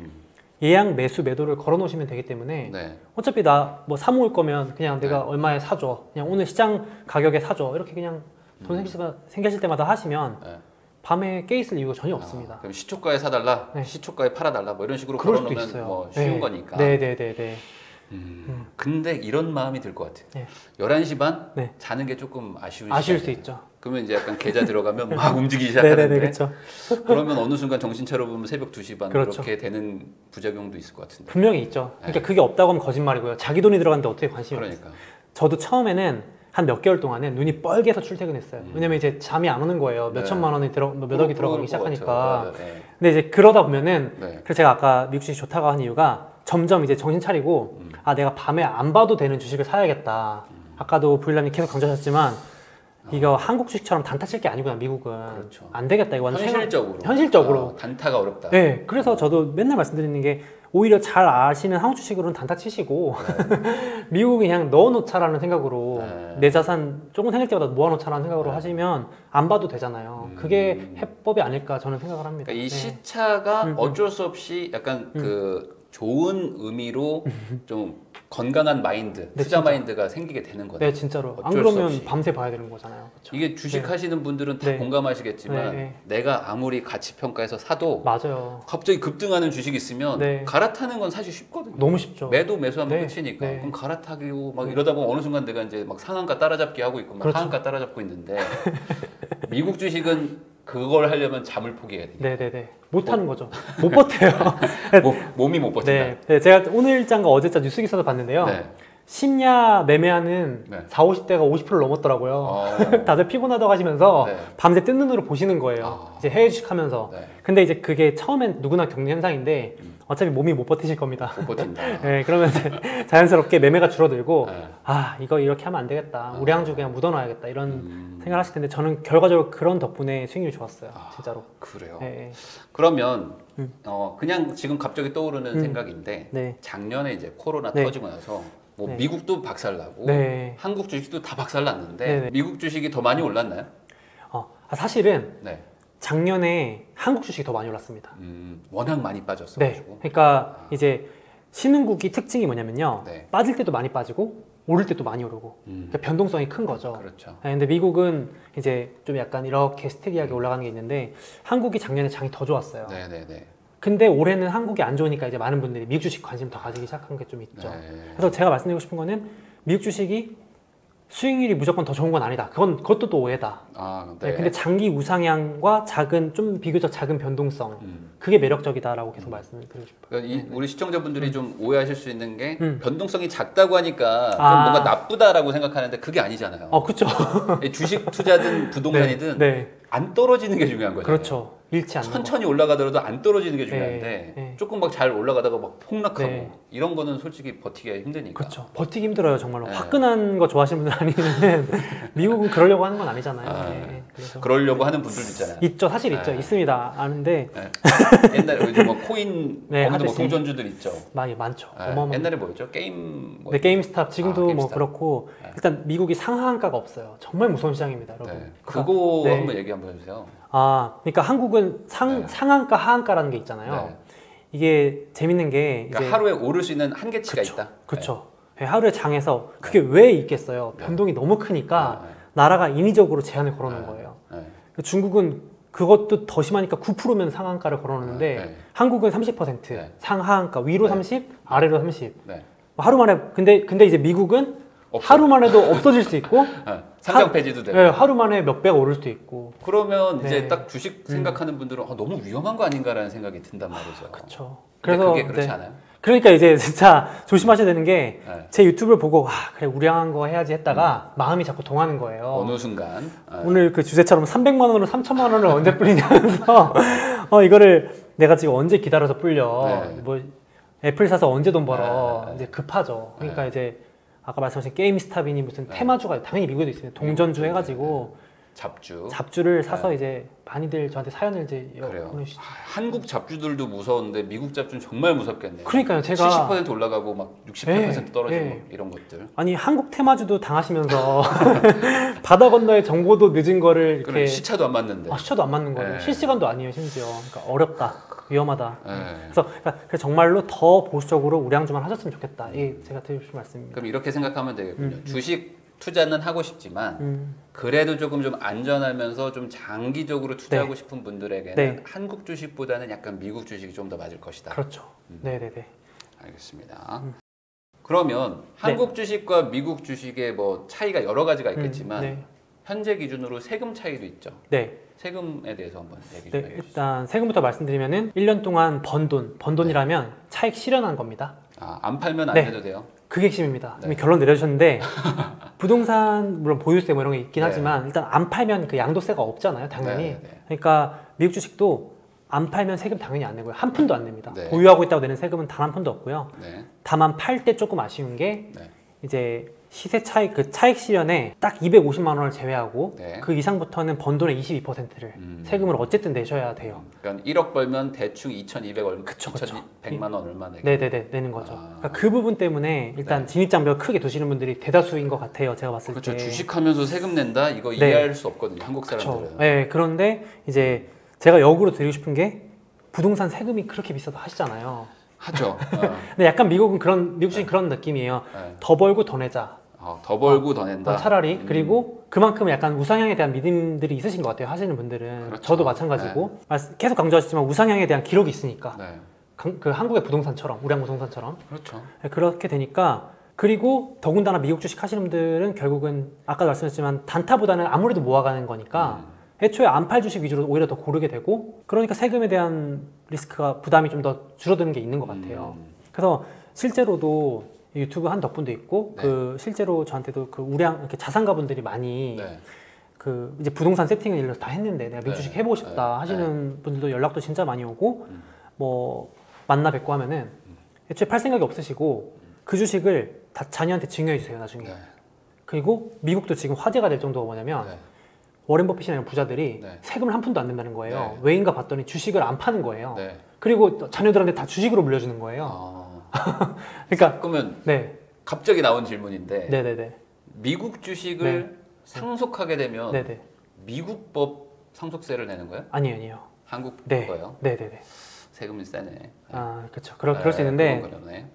[SPEAKER 1] 예약 매수 매도를 걸어 놓으시면 되기 때문에
[SPEAKER 2] 네.
[SPEAKER 1] 어차피 나 뭐 사 모을 거면 그냥 내가
[SPEAKER 2] 네.
[SPEAKER 1] 얼마에 사줘, 그냥 오늘 시장 가격에 사줘, 이렇게 그냥 돈 생기실 때마다 하시면
[SPEAKER 2] 네.
[SPEAKER 1] 밤에 깨 있을 이유가 전혀 없습니다.
[SPEAKER 2] 그럼 시초가에 사달라,
[SPEAKER 1] 네.
[SPEAKER 2] 시초가에 팔아달라, 뭐 이런 식으로
[SPEAKER 1] 그럴 수도
[SPEAKER 2] 걸어놓으면
[SPEAKER 1] 있어요.
[SPEAKER 2] 뭐 쉬운
[SPEAKER 1] 네.
[SPEAKER 2] 거니까.
[SPEAKER 1] 네네네네.
[SPEAKER 2] 근데 이런 마음이 들 것 같아요.
[SPEAKER 1] 네.
[SPEAKER 2] 11시 반
[SPEAKER 1] 네.
[SPEAKER 2] 자는 게 조금 아쉬운
[SPEAKER 1] 아쉬울
[SPEAKER 2] 시간이에요.
[SPEAKER 1] 수 있죠.
[SPEAKER 2] 그러면 이제 약간 계좌 들어가면 막 움직이기 시작하는데
[SPEAKER 1] 네네네, 그렇죠.
[SPEAKER 2] 그러면 어느 순간 정신 차려보면 새벽 2시 반
[SPEAKER 1] 그렇죠.
[SPEAKER 2] 그렇게 되는 부작용도 있을 것 같은데.
[SPEAKER 1] 분명히 있죠. 그러니까
[SPEAKER 2] 네.
[SPEAKER 1] 그게 없다고 하면 거짓말이고요. 자기 돈이 들어갔는데 어떻게 관심이 없어요.
[SPEAKER 2] 그러니까.
[SPEAKER 1] 저도 처음에는 한 몇 개월 동안은 눈이 뻘개서 출퇴근했어요. 왜냐면 이제 잠이 안 오는 거예요. 몇
[SPEAKER 2] 네.
[SPEAKER 1] 천만 원이 몇 억이 들어가기 시작하니까.
[SPEAKER 2] 네.
[SPEAKER 1] 근데 이제 그러다 보면은
[SPEAKER 2] 네.
[SPEAKER 1] 그래서 제가 아까 미국 주식 좋다고 한 이유가 점점 이제 정신 차리고 아 내가 밤에 안 봐도 되는 주식을 사야겠다. 아까도 부일남이 계속 강조하셨지만 이거 한국 주식처럼 단타 칠 게 아니구나. 미국은
[SPEAKER 2] 그렇죠.
[SPEAKER 1] 안 되겠다. 이거 완전
[SPEAKER 2] 현실적으로 단타가 어렵다.
[SPEAKER 1] 네, 그래서 저도 맨날 말씀드리는 게 오히려 잘 아시는 한국 주식으로는 단타 치시고 미국은 그냥 넣어놓자라는 생각으로
[SPEAKER 2] 네.
[SPEAKER 1] 내 자산 조금 생길 때마다 모아놓자라는 생각으로 하시면 안 봐도 되잖아요. 그게 해법이 아닐까 저는 생각을 합니다.
[SPEAKER 2] 그러니까 이
[SPEAKER 1] 네.
[SPEAKER 2] 시차가 어쩔 수 없이 약간 그 좋은 의미로 좀 건강한 마인드,
[SPEAKER 1] 네,
[SPEAKER 2] 투자
[SPEAKER 1] 진짜.
[SPEAKER 2] 마인드가 생기게 되는 거네요.
[SPEAKER 1] 네, 진짜로. 안
[SPEAKER 2] 어쩔 수
[SPEAKER 1] 그러면
[SPEAKER 2] 없이.
[SPEAKER 1] 밤새 봐야 되는 거잖아요. 그쵸?
[SPEAKER 2] 이게 주식
[SPEAKER 1] 네.
[SPEAKER 2] 하시는 분들은 다
[SPEAKER 1] 네.
[SPEAKER 2] 공감하시겠지만
[SPEAKER 1] 네.
[SPEAKER 2] 내가 아무리 가치 평가해서 사도
[SPEAKER 1] 맞아요.
[SPEAKER 2] 갑자기 급등하는 주식이 있으면
[SPEAKER 1] 네.
[SPEAKER 2] 갈아타는 건 사실 쉽거든요.
[SPEAKER 1] 너무 쉽죠.
[SPEAKER 2] 매도 매수하면
[SPEAKER 1] 네.
[SPEAKER 2] 끝이니까
[SPEAKER 1] 네.
[SPEAKER 2] 그럼 갈아타기고 막 이러다 보면 어느 순간 내가 이제 막 상한가 따라잡기 하고 있고 막
[SPEAKER 1] 그렇죠.
[SPEAKER 2] 하한가 따라잡고 있는데 미국 주식은 그걸 하려면 잠을 포기해야 돼요.
[SPEAKER 1] 네네네. 못 하는 거죠. 못 버텨요.
[SPEAKER 2] 몸이 못 버틴다.
[SPEAKER 1] 네. 제가 오늘자인가 어제자 뉴스 기사도 봤는데요.
[SPEAKER 2] 네.
[SPEAKER 1] 심야 매매하는
[SPEAKER 2] 네.
[SPEAKER 1] 40, 50대가 50%를 넘었더라고요. 다들 피곤하다고 하시면서
[SPEAKER 2] 네.
[SPEAKER 1] 밤새 뜬 눈으로 보시는 거예요. 이제 해외 주식 하면서.
[SPEAKER 2] 네.
[SPEAKER 1] 근데 이제 그게 처음엔 누구나 겪는 현상인데 어차피 몸이 못 버티실 겁니다.
[SPEAKER 2] 못 버틴다.
[SPEAKER 1] 네, 그러면 이제 자연스럽게 매매가 줄어들고
[SPEAKER 2] 네.
[SPEAKER 1] 아 이거 이렇게 하면 안 되겠다. 우량주 그냥 묻어놔야겠다 이런 생각을 하실 텐데 저는 결과적으로 그런 덕분에 수익률이 좋았어요. 진짜로.
[SPEAKER 2] 그래요.
[SPEAKER 1] 네.
[SPEAKER 2] 그러면 그냥 지금 갑자기 떠오르는 생각인데
[SPEAKER 1] 네.
[SPEAKER 2] 작년에 이제 코로나
[SPEAKER 1] 네.
[SPEAKER 2] 터지고 나서 뭐
[SPEAKER 1] 네.
[SPEAKER 2] 미국도 박살나고
[SPEAKER 1] 네.
[SPEAKER 2] 한국 주식도 다 박살났는데
[SPEAKER 1] 네, 네.
[SPEAKER 2] 미국 주식이 더 많이 올랐나요?
[SPEAKER 1] 사실은
[SPEAKER 2] 네.
[SPEAKER 1] 작년에 한국 주식이 더 많이 올랐습니다.
[SPEAKER 2] 워낙 많이
[SPEAKER 1] 네.
[SPEAKER 2] 빠졌어가지고.
[SPEAKER 1] 그러니까 이제 신흥국이 특징이 뭐냐면요.
[SPEAKER 2] 네.
[SPEAKER 1] 빠질 때도 많이 빠지고 오를 때도 많이 오르고 그러니까 변동성이 큰 거죠.
[SPEAKER 2] 그렇죠.
[SPEAKER 1] 네, 근데 미국은 이제 좀 약간 이렇게 스테디하게 올라가는 게 있는데 한국이 작년에 장이 더 좋았어요.
[SPEAKER 2] 네네네.
[SPEAKER 1] 근데 올해는 한국이 안 좋으니까 이제 많은 분들이 미국 주식 관심 더 가지기 시작한 게 좀 있죠.
[SPEAKER 2] 네.
[SPEAKER 1] 그래서 제가 말씀드리고 싶은 거는 미국 주식이 수익률이 무조건 더 좋은 건 아니다. 그것도 또 오해다.
[SPEAKER 2] 아,
[SPEAKER 1] 네,
[SPEAKER 2] 네.
[SPEAKER 1] 근데 장기 우상향과 좀 비교적 작은 변동성 그게 매력적이다라고 계속 말씀을 드리고 싶어요.
[SPEAKER 2] 그러니까 우리 시청자분들이 좀 오해하실 수 있는 게
[SPEAKER 1] 음.
[SPEAKER 2] 변동성이 작다고 하니까 좀
[SPEAKER 1] 아.
[SPEAKER 2] 뭔가 나쁘다라고 생각하는데 그게 아니잖아요.
[SPEAKER 1] 그쵸.
[SPEAKER 2] 주식 투자든 부동산이든
[SPEAKER 1] 네.
[SPEAKER 2] 안 떨어지는 게 중요한 거잖아요.
[SPEAKER 1] 그렇죠. 잃지 않는
[SPEAKER 2] 천천히 올라가더라도 안 떨어지는 게 중요한데
[SPEAKER 1] 네.
[SPEAKER 2] 조금 막 잘 올라가다가 막 폭락하고
[SPEAKER 1] 네.
[SPEAKER 2] 이런 거는 솔직히 버티기가 힘드니까.
[SPEAKER 1] 그렇죠. 버티기 힘들어요 정말로.
[SPEAKER 2] 네.
[SPEAKER 1] 화끈한 거 좋아하시는 분들 아니면 미국은 그러려고 하는 건 아니잖아요. 네. 그래서
[SPEAKER 2] 그러려고 하는 분들도 있잖아요.
[SPEAKER 1] 있죠. 사실 있죠.
[SPEAKER 2] 네.
[SPEAKER 1] 있습니다. 아는데
[SPEAKER 2] 네. 옛날에 요즘 뭐 코인
[SPEAKER 1] 네,
[SPEAKER 2] 거기도 뭐
[SPEAKER 1] 하듯이.
[SPEAKER 2] 동전주들 있죠.
[SPEAKER 1] 많죠.
[SPEAKER 2] 네.
[SPEAKER 1] 어마어마.
[SPEAKER 2] 옛날에 뭐였죠? 게임 뭐
[SPEAKER 1] 네, 게임스탑 지금도 뭐
[SPEAKER 2] 게임스탑.
[SPEAKER 1] 그렇고 일단 미국이 상한가가 없어요. 정말 무서운 시장입니다, 여러분.
[SPEAKER 2] 네.
[SPEAKER 1] 그러니까,
[SPEAKER 2] 그거
[SPEAKER 1] 네.
[SPEAKER 2] 한번 얘기 한번 해주세요.
[SPEAKER 1] 그러니까 한국은
[SPEAKER 2] 네.
[SPEAKER 1] 상한가, 하한가라는 게 있잖아요.
[SPEAKER 2] 네.
[SPEAKER 1] 이게 재밌는 게
[SPEAKER 2] 그러니까
[SPEAKER 1] 이제
[SPEAKER 2] 하루에 오를 수 있는 한계치가
[SPEAKER 1] 그쵸,
[SPEAKER 2] 있다.
[SPEAKER 1] 그렇죠. 하루에 장에서 그게 왜 있겠어요? 변동이 너무 크니까 나라가 인위적으로 제한을 걸어놓은 거예요.
[SPEAKER 2] 네.
[SPEAKER 1] 중국은 그것도 더 심하니까 9%면 상한가를 걸어놓는데
[SPEAKER 2] 네.
[SPEAKER 1] 한국은 30%
[SPEAKER 2] 네.
[SPEAKER 1] 상하한가 위로
[SPEAKER 2] 네.
[SPEAKER 1] 30, 아래로 30.
[SPEAKER 2] 네.
[SPEAKER 1] 하루 만에 근데 이제 미국은
[SPEAKER 2] 없어요.
[SPEAKER 1] 하루 만에도 없어질 수 있고
[SPEAKER 2] 상장 폐지도 되고.
[SPEAKER 1] 네, 하루 만에 몇 배가 오를 수도 있고.
[SPEAKER 2] 그러면 이제
[SPEAKER 1] 네.
[SPEAKER 2] 딱 주식 생각하는 분들은 너무 위험한 거 아닌가라는 생각이 든단 말이죠.
[SPEAKER 1] 그렇죠.
[SPEAKER 2] 그래서 그게 그렇지 않아요?
[SPEAKER 1] 그러니까 이제 진짜 조심하셔야 되는 게 제
[SPEAKER 2] 네.
[SPEAKER 1] 유튜브를 보고 그래 우량한 거 해야지 했다가 마음이 자꾸 동하는 거예요.
[SPEAKER 2] 어느 순간
[SPEAKER 1] 오늘 그 주제처럼 300만 원으로 3천만 원을 언제 뿌리냐면서 이거를 내가 지금 언제 기다려서 불려.
[SPEAKER 2] 네.
[SPEAKER 1] 뭐 애플 사서 언제 돈 벌어.
[SPEAKER 2] 네.
[SPEAKER 1] 이제 급하죠. 그러니까
[SPEAKER 2] 네.
[SPEAKER 1] 이제 아까 말씀하신 게임스탑이니 무슨 테마주가 당연히 미국에도 있습니다. 동전주 해가지고 잡주를 사서 이제 많이들 저한테 사연을 이제 보내주시죠.
[SPEAKER 2] 한국 잡주들도 무서운데 미국 잡주는 정말 무섭겠네요.
[SPEAKER 1] 그러니까요. 제가
[SPEAKER 2] 70% 올라가고 막 68% 떨어지고 이런 것들.
[SPEAKER 1] 아니 한국 테마주도 당하시면서 바다 건너의 정보도 늦은 거를 이렇게
[SPEAKER 2] 시차도 안 맞는데.
[SPEAKER 1] 시차도 안 맞는 거예요.
[SPEAKER 2] 네.
[SPEAKER 1] 실시간도 아니에요 심지어. 그러니까 어렵다. 위험하다.
[SPEAKER 2] 네.
[SPEAKER 1] 그래서 정말로 더 보수적으로 우량주만 하셨으면 좋겠다. 이게 제가 드리고 싶은 말씀입니다.
[SPEAKER 2] 그럼 이렇게 생각하면 되겠군요. 주식 투자는 하고 싶지만 그래도 조금 좀 안전하면서 좀 장기적으로 투자하고 싶은 분들에게는 한국 주식보다는 약간 미국 주식이 좀 더 맞을 것이다.
[SPEAKER 1] 그렇죠. 네네네.
[SPEAKER 2] 알겠습니다. 그러면 한국 주식과 미국 주식의 뭐 차이가 여러 가지가 있겠지만 현재 기준으로 세금 차이도 있죠.
[SPEAKER 1] 네.
[SPEAKER 2] 세금에 대해서 한번 얘기 좀 해주시죠.
[SPEAKER 1] 일단 세금부터 말씀드리면은 1년 동안 번 돈이라면 차익 실현한 겁니다.
[SPEAKER 2] 안 팔면 안 돼도 돼요?
[SPEAKER 1] 그게 핵심입니다. 이미 결론 내려주셨는데 부동산 물론 보유세 뭐 이런 게 있긴
[SPEAKER 2] 네.
[SPEAKER 1] 하지만 일단 안 팔면 그 양도세가 없잖아요, 당연히.
[SPEAKER 2] 네.
[SPEAKER 1] 그러니까 미국 주식도 안 팔면 세금 당연히 안 내고요. 한 푼도 안 냅니다.
[SPEAKER 2] 네.
[SPEAKER 1] 보유하고 있다고 내는 세금은 단 한 푼도 없고요.
[SPEAKER 2] 네.
[SPEAKER 1] 다만 팔 때 조금 아쉬운 게
[SPEAKER 2] 네.
[SPEAKER 1] 이제 시세 차익 그 차익 실현에 딱 250만 원을 제외하고 그 이상부터는 번 돈의 22%를 세금을 어쨌든 내셔야 돼요.
[SPEAKER 2] 그러니까 1억 벌면 대충 2,200 얼마,
[SPEAKER 1] 그쵸.
[SPEAKER 2] 2,100만 원 얼마 내고.
[SPEAKER 1] 네네네 내는 거죠. 그러니까 그 부분 때문에 일단 진입장벽을 크게 두시는 분들이 대다수인 것 같아요. 제가 봤을 때.
[SPEAKER 2] 그렇죠. 주식하면서 세금 낸다 이거 이해할 수 없거든요. 한국 사람들은.
[SPEAKER 1] 그렇죠. 네, 그런데 이제 제가 역으로 드리고 싶은 게 부동산 세금이 그렇게 비싸도 하시잖아요.
[SPEAKER 2] 하죠.
[SPEAKER 1] 근데 약간 미국 주식 그런 느낌이에요. 더 벌고 더 내자.
[SPEAKER 2] 더 벌고 더 낸다.
[SPEAKER 1] 차라리 그리고 그만큼 약간 우상향에 대한 믿음들이 있으신 것 같아요. 하시는 분들은.
[SPEAKER 2] 그렇죠.
[SPEAKER 1] 저도 마찬가지고 계속 강조하시지만 우상향에 대한 기록이 있으니까
[SPEAKER 2] 네.
[SPEAKER 1] 그 한국의 부동산처럼 우량 부동산처럼
[SPEAKER 2] 그렇죠.
[SPEAKER 1] 그렇게 되니까 그리고 더군다나 미국 주식 하시는 분들은 결국은 아까 말씀하셨지만 단타보다는 아무래도 모아가는 거니까 애초에 안 팔 주식 위주로 오히려 더 고르게 되고 그러니까 세금에 대한 리스크가 부담이 좀 더 줄어드는 게 있는 것 같아요. 그래서 실제로도 유튜브 한 덕분도 있고
[SPEAKER 2] 네.
[SPEAKER 1] 그 실제로 저한테도 그 우량 이렇게 자산가분들이 많이
[SPEAKER 2] 네.
[SPEAKER 1] 그 이제 부동산 세팅을 예를 들어서 다 했는데 내가 미국
[SPEAKER 2] 네.
[SPEAKER 1] 주식 해보고 싶다 하시는 분들도 연락도 진짜 많이 오고 뭐 만나 뵙고 하면은 애초에 팔 생각이 없으시고 그 주식을 다 자녀한테 증여해 주세요 나중에.
[SPEAKER 2] 네.
[SPEAKER 1] 그리고 미국도 지금 화제가 될 정도가 뭐냐면
[SPEAKER 2] 네.
[SPEAKER 1] 워렌 버핏이나 이런 부자들이
[SPEAKER 2] 네.
[SPEAKER 1] 세금을 한 푼도 안 낸다는 거예요.
[SPEAKER 2] 네.
[SPEAKER 1] 왜인가 봤더니 주식을 안 파는 거예요.
[SPEAKER 2] 네.
[SPEAKER 1] 그리고 또 자녀들한테 다 주식으로 물려주는 거예요. 그러니까
[SPEAKER 2] 그러면
[SPEAKER 1] 네,
[SPEAKER 2] 갑자기 나온 질문인데
[SPEAKER 1] 네네네,
[SPEAKER 2] 미국 주식을
[SPEAKER 1] 네.
[SPEAKER 2] 상속하게 되면
[SPEAKER 1] 네네.
[SPEAKER 2] 미국 법 상속세를 내는 거예요?
[SPEAKER 1] 아니에요.
[SPEAKER 2] 한국
[SPEAKER 1] 네,
[SPEAKER 2] 거예요?
[SPEAKER 1] 네네네.
[SPEAKER 2] 세금이 세네.
[SPEAKER 1] 아, 그렇죠. 그럴 수 있는데,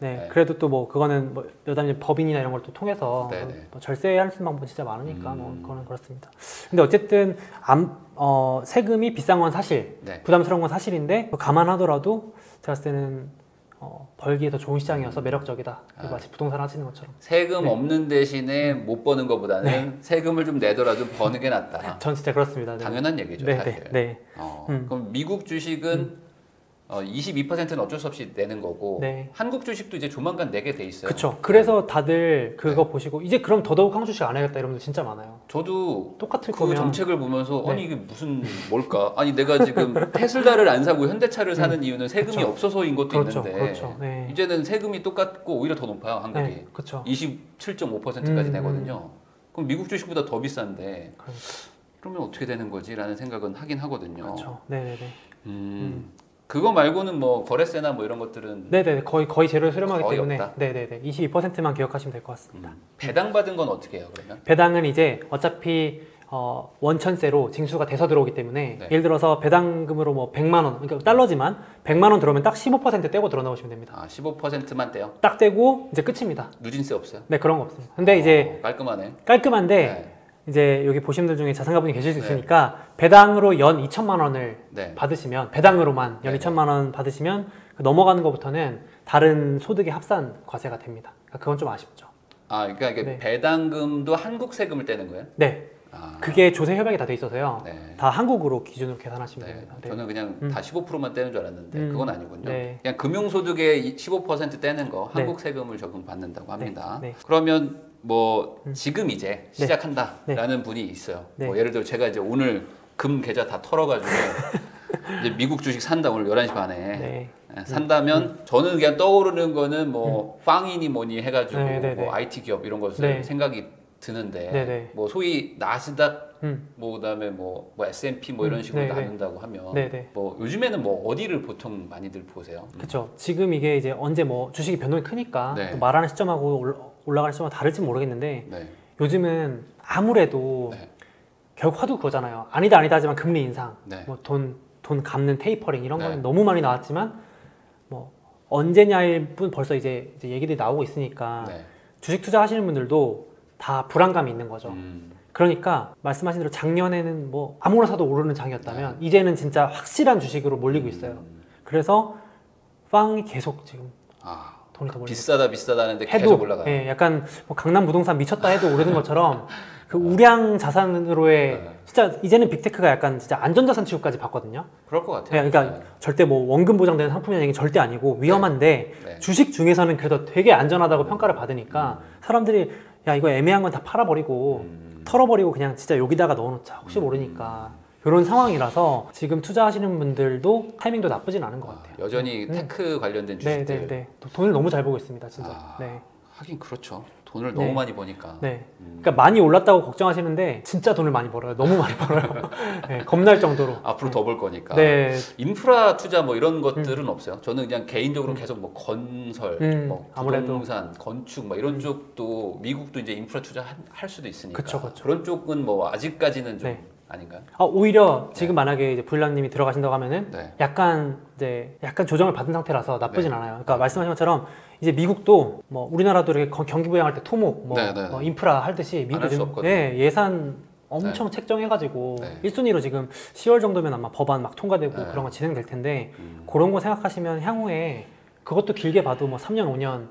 [SPEAKER 1] 네, 그래도 또 뭐 그거는 뭐 여담이 법인이나 이런 걸 또 통해서 뭐 절세할 수 있는 방법이 진짜 많으니까 뭐 그거는 그렇습니다. 근데 어쨌든 세금이 비싼 건 사실,
[SPEAKER 2] 네.
[SPEAKER 1] 부담스러운 건 사실인데 감안하더라도 제가 봤을 때는 벌기에 더 좋은 시장이어서 매력적이다. 마치 부동산 하시는 것처럼.
[SPEAKER 2] 세금
[SPEAKER 1] 네.
[SPEAKER 2] 없는 대신에 못 버는 것보다는 세금을 좀 내더라도 버는 게 낫다.
[SPEAKER 1] 전 진짜 그렇습니다. 네.
[SPEAKER 2] 당연한 얘기죠,
[SPEAKER 1] 네,
[SPEAKER 2] 사실.
[SPEAKER 1] 네.
[SPEAKER 2] 그럼 미국 주식은 22%는 어쩔 수 없이 내는 거고
[SPEAKER 1] 네.
[SPEAKER 2] 한국 주식도 이제 조만간 내게 돼 있어요.
[SPEAKER 1] 그렇죠. 그래서 다들 그거 보시고 이제 그럼 더더욱 한국 주식 안 해야겠다 이런 분들 진짜 많아요.
[SPEAKER 2] 저도
[SPEAKER 1] 똑같을
[SPEAKER 2] 그
[SPEAKER 1] 거면
[SPEAKER 2] 정책을 보면서 아니 이게 무슨 뭘까? 아니 내가 지금 테슬라를 안 사고 현대차를 사는 이유는 세금이
[SPEAKER 1] 그쵸.
[SPEAKER 2] 없어서인 것도
[SPEAKER 1] 그렇죠.
[SPEAKER 2] 있는데
[SPEAKER 1] 그렇죠. 네.
[SPEAKER 2] 이제는 세금이 똑같고 오히려 더 높아요 한국이.
[SPEAKER 1] 네, 그렇죠.
[SPEAKER 2] 27.5%까지 내거든요. 그럼 미국 주식보다 더 비싼데 그러면 어떻게 되는 거지라는 생각은 하긴 하거든요.
[SPEAKER 1] 그렇죠. 네네네.
[SPEAKER 2] 그거 말고는 뭐 거래세나 뭐 이런 것들은
[SPEAKER 1] 네네 거의 제로에 수렴하기
[SPEAKER 2] 거의
[SPEAKER 1] 때문에
[SPEAKER 2] 없다?
[SPEAKER 1] 네네네 22%만 기억하시면 될 것 같습니다.
[SPEAKER 2] 배당 받은 건 어떻게 해요 그러면?
[SPEAKER 1] 배당은 이제 어차피 원천세로 징수가 돼서 들어오기 때문에
[SPEAKER 2] 네.
[SPEAKER 1] 예를 들어서 배당금으로 뭐 100만 원 그러니까 달러지만 100만 원 들어오면 딱 15% 떼고 들어 넣으시면 됩니다.
[SPEAKER 2] 아 15%만 떼요?
[SPEAKER 1] 딱 떼고 이제 끝입니다.
[SPEAKER 2] 누진세 없어요?
[SPEAKER 1] 네 그런 거 없습니다. 근데 이제
[SPEAKER 2] 깔끔하네.
[SPEAKER 1] 깔끔한데
[SPEAKER 2] 네.
[SPEAKER 1] 이제 여기 보신 분들 중에 자산가분이 계실 수
[SPEAKER 2] 네.
[SPEAKER 1] 있으니까 배당으로 연 2천만 원을
[SPEAKER 2] 네.
[SPEAKER 1] 받으시면 배당으로만 연
[SPEAKER 2] 네.
[SPEAKER 1] 2천만 원 받으시면 넘어가는 것부터는 다른 소득의 합산 과세가 됩니다. 그러니까 그건 좀 아쉽죠.
[SPEAKER 2] 아 그러니까 이게
[SPEAKER 1] 네.
[SPEAKER 2] 배당금도 한국 세금을 떼는 거예요?
[SPEAKER 1] 네.
[SPEAKER 2] 아,
[SPEAKER 1] 그게 조세 협약이 다 돼 있어서
[SPEAKER 2] 네.
[SPEAKER 1] 다 한국으로 기준으로 계산하시면
[SPEAKER 2] 네.
[SPEAKER 1] 됩니다. 네.
[SPEAKER 2] 저는 그냥 다 15%만 떼는 줄 알았는데 그건 아니군요.
[SPEAKER 1] 네.
[SPEAKER 2] 그냥 금융소득의 15% 떼는 거 한국 세금을 적용받는다고 합니다.
[SPEAKER 1] 네.
[SPEAKER 2] 그러면 뭐 지금 이제 시작한다라는
[SPEAKER 1] 네.
[SPEAKER 2] 분이 있어요.
[SPEAKER 1] 네.
[SPEAKER 2] 뭐 예를 들어 제가 이제 오늘 금 계좌 다 털어가지고 이제 미국 주식 산다 오늘 11시 반에
[SPEAKER 1] 네.
[SPEAKER 2] 산다면 저는 그냥 떠오르는 거는 뭐 빵이니 뭐니 해가지고
[SPEAKER 1] 네, 네,
[SPEAKER 2] 뭐
[SPEAKER 1] 네.
[SPEAKER 2] IT 기업 이런 것을
[SPEAKER 1] 네.
[SPEAKER 2] 생각이 드는데
[SPEAKER 1] 네, 네.
[SPEAKER 2] 뭐 소위 나스닥
[SPEAKER 1] 음.
[SPEAKER 2] 뭐 그다음에 뭐 S&P 뭐 이런 식으로
[SPEAKER 1] 네, 네.
[SPEAKER 2] 나눈다고 하면
[SPEAKER 1] 네, 네.
[SPEAKER 2] 뭐 요즘에는 뭐 어디를 보통 많이들 보세요?
[SPEAKER 1] 그렇죠. 지금 이게 이제 언제 뭐 주식이 변동이 크니까
[SPEAKER 2] 네.
[SPEAKER 1] 또 말하는 시점하고 올라가는 시점하고 다를지 모르겠는데
[SPEAKER 2] 네.
[SPEAKER 1] 요즘은 아무래도
[SPEAKER 2] 네.
[SPEAKER 1] 결국 하도 그거잖아요. 아니다 하지만 금리 인상,
[SPEAKER 2] 네.
[SPEAKER 1] 뭐 돈 갚는 테이퍼링 이런
[SPEAKER 2] 네.
[SPEAKER 1] 거는 너무 많이 나왔지만 뭐 언제냐일 뿐 벌써 이제 얘기들이 나오고 있으니까
[SPEAKER 2] 네.
[SPEAKER 1] 주식 투자하시는 분들도 다 불안감이 있는 거죠. 그러니까 말씀하신 대로 작년에는 뭐 아무거나 사도 오르는 장이었다면 이제는 진짜 확실한 주식으로 몰리고 있어요. 그래서 빵이 계속 지금
[SPEAKER 2] 아,
[SPEAKER 1] 돈이 더 몰리고
[SPEAKER 2] 비싸다는데 계속 올라가요.
[SPEAKER 1] 예, 약간 뭐 강남 부동산 미쳤다 해도 오르는 것처럼 그 우량 자산으로의
[SPEAKER 2] 네.
[SPEAKER 1] 진짜 이제는 빅테크가 약간 진짜 안전자산 취급까지 받거든요.
[SPEAKER 2] 그럴 것 같아요.
[SPEAKER 1] 예, 그러니까 절대 뭐 원금 보장되는 상품이라는 얘기 절대 아니고 위험한데
[SPEAKER 2] 네.
[SPEAKER 1] 주식 중에서는 그래도 되게 안전하다고 평가를 받으니까 사람들이 야 이거 애매한 건 다 팔아버리고 털어버리고 그냥 진짜 여기다가 넣어놓자 혹시 모르니까 이런 상황이라서 지금 투자하시는 분들도 타이밍도 나쁘진 않은 것 같아요.
[SPEAKER 2] 여전히 테크 관련된 주식들.
[SPEAKER 1] 네. 돈을 너무 잘 벌고 있습니다, 진짜.
[SPEAKER 2] 아,
[SPEAKER 1] 네.
[SPEAKER 2] 하긴 그렇죠. 돈을
[SPEAKER 1] 네.
[SPEAKER 2] 너무 많이 버니까.
[SPEAKER 1] 네. 그러니까 많이 올랐다고 걱정하시는데 진짜 돈을 많이 벌어요. 너무 많이 벌어요. 네, 겁날 정도로.
[SPEAKER 2] 앞으로 더 벌 거니까.
[SPEAKER 1] 네.
[SPEAKER 2] 인프라 투자 뭐 이런 것들은 없어요. 저는 그냥 개인적으로 계속 뭐 건설, 뭐
[SPEAKER 1] 아무래도.
[SPEAKER 2] 부동산, 건축 뭐 이런 쪽도 미국도 이제 인프라 투자 할 수도 있으니까.
[SPEAKER 1] 그쵸.
[SPEAKER 2] 그런 쪽은 뭐 아직까지는 좀
[SPEAKER 1] 네.
[SPEAKER 2] 아닌가요?
[SPEAKER 1] 오히려 지금 만약에 이제 부일남님이 들어가신다고 하면은
[SPEAKER 2] 네.
[SPEAKER 1] 약간 조정을 받은 상태라서 나쁘진 않아요. 그러니까 말씀하신 것처럼 이제 미국도 뭐 우리나라도 이렇게 경기 부양할 때 토목, 뭐, 뭐 인프라 할 듯이 미국도
[SPEAKER 2] 할 수
[SPEAKER 1] 지금
[SPEAKER 2] 없거든요.
[SPEAKER 1] 예산 엄청 책정해가지고 1순위로 지금 10월 정도면 아마 법안 막 통과되고 그런 거 진행될 텐데 그런 거 생각하시면 향후에 그것도 길게 봐도 뭐 3년, 5년